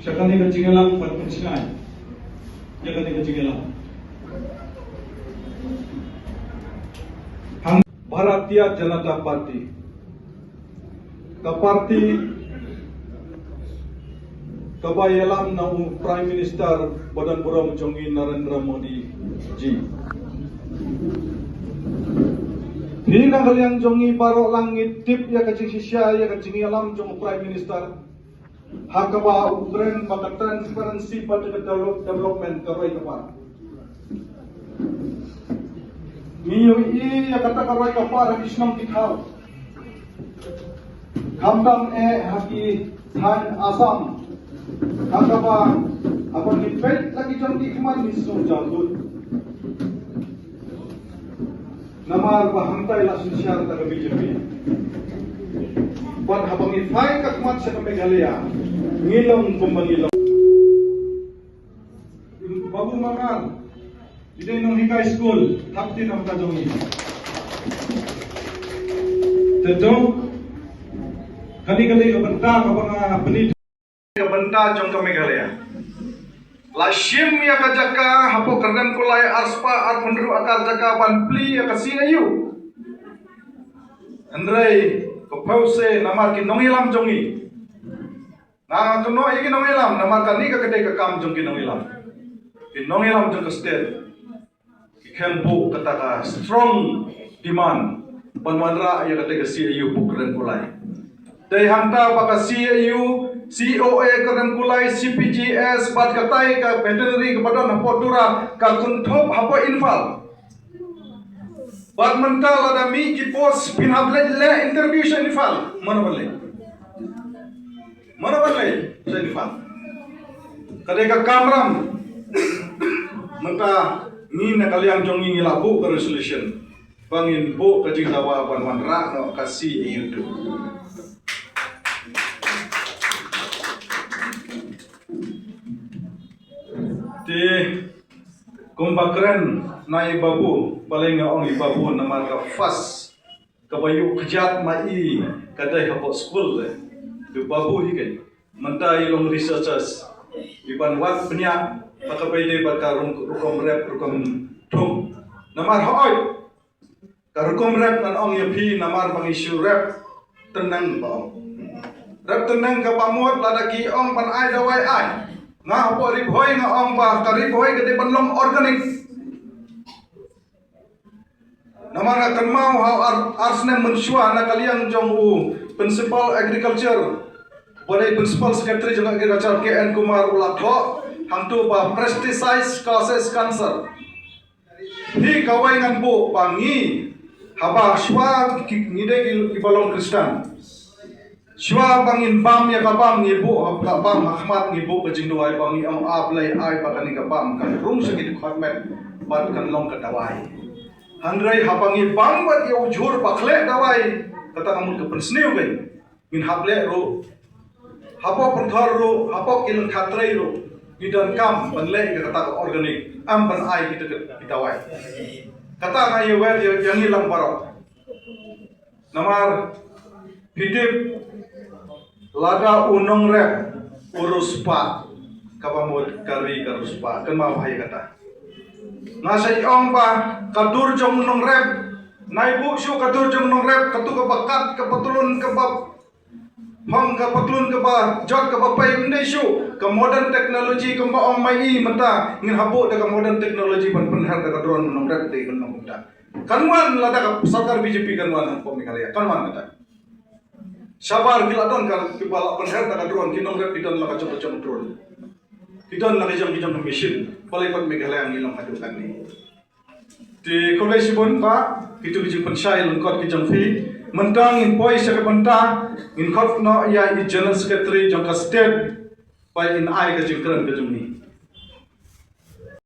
Cakani kecingelang berpencingai. Cakani kecingelang. Bharatiya Janata Party. Parti kabayalam na Prime Minister Badan Pura Mujongi Narendra Modi ji. Hina kalian jongi baro langit tip ya kacing sisya ya kacing alam jong Prime Minister. Hakaba Ukraine maka transparansi pada development karoy kapar. Niyo ya kata karoy kapar isnam tikhaw. Kamdam haki than Assam. Hakaba apa nipet lagi jong tikman nisno jalud. Namar bahantai la sosial taga BJP. Buat habang ifay kakmat sa Meghalaya, ngilong kumbangilong. Babu mangal, ito yung high school, hapti ng kadongi. Tentu, kali-kali kabanta kabang penit kabanta jong ka Meghalaya. Lashim ya kajaka hapo kardan kulai arspa ar pendru akar jaka banpli ya kasina yu. Andrei kopause namar ki nongilam jongi. Na kuno iki nongilam namar kani ka kedai ka kam jong ki nongilam. Ki nongilam jong ka state. Ki kempu kata ka strong demand panwanra ya kedai ka CAU pukren kulai. Dai hanta baka CAU COA kerem kulai CPGS bat katai ka veterinary kepada napotura ka kuntop hapo infal. Bat mental ada mi ki pos pinable le interview sa infal. Mana bale sa infal. Kadai ka kamram menta ni na kalian jongi ngilabu ka resolution. Bangin bo ka jingdawa ban ra no kasi itu. Di kumbakren na ibabu paling nga ong ibabu na marka fas kabayu kejat mai kadai hapo school di babu higay mentai long researchers iban wat penyak pakabay baka rukom rep rukom tum namar hoy ka rukom rep nan ong yapi namar bang issue rep tenang ba rep tenang ka pamot ladaki ong pan ai dawai ai nga hapo ribhoy nga ong ba karibhoy kadi panlong organic namara kanmau ha arsne mensua na kaliang jong principal agriculture bodai principal secretary jong agriculture KN Kumar Ulatho hangtu ba pesticides causes cancer hi kawai ngan bu pangi haba shwa ngide ibalong Kristen Shwa bangin bam ya kabam ngibu kabam Ahmad ngibu kajing duai bangi ang ablay ay bakani kabam kan rung sakit khatmet bat kan long kadawai handrai habangi bam bat ya ujur bakle dawai kata kamu ke pensniu kai min hable ro hapo penthor ro hapo kilun khatre ro gidan kam banle kata organik am ban ai kita dawai kata ngai wer yang hilang barok namar hidip lada unong rep urus pa kapamod kari karus pa kan mau hai kata nasa iong pa kadur jong unong rep naibu syu kadur jong unong rep katu kabakat kapatulun kabab hong kapatulun kaba jot kabapai undai syu ke modern technology kamba ong mai menta ngin habu da modern technology ban penhar da kadron unong rep de kan muda kanwan lada ka sarkar BJP kanwan po Meghalaya kanwan kata Sabar gila don kal kibala penher tak drone kinong rep kidon laka coba drone kidon laka jam mesin palipat Meghalaya ngilang hadukan ni di kolej pun pa kitu kijing pensai lengkot kijang fi mentang in poi sa kapanta in khot no ya i general secretary jang ka state pai in ai ka jingkran ka jumni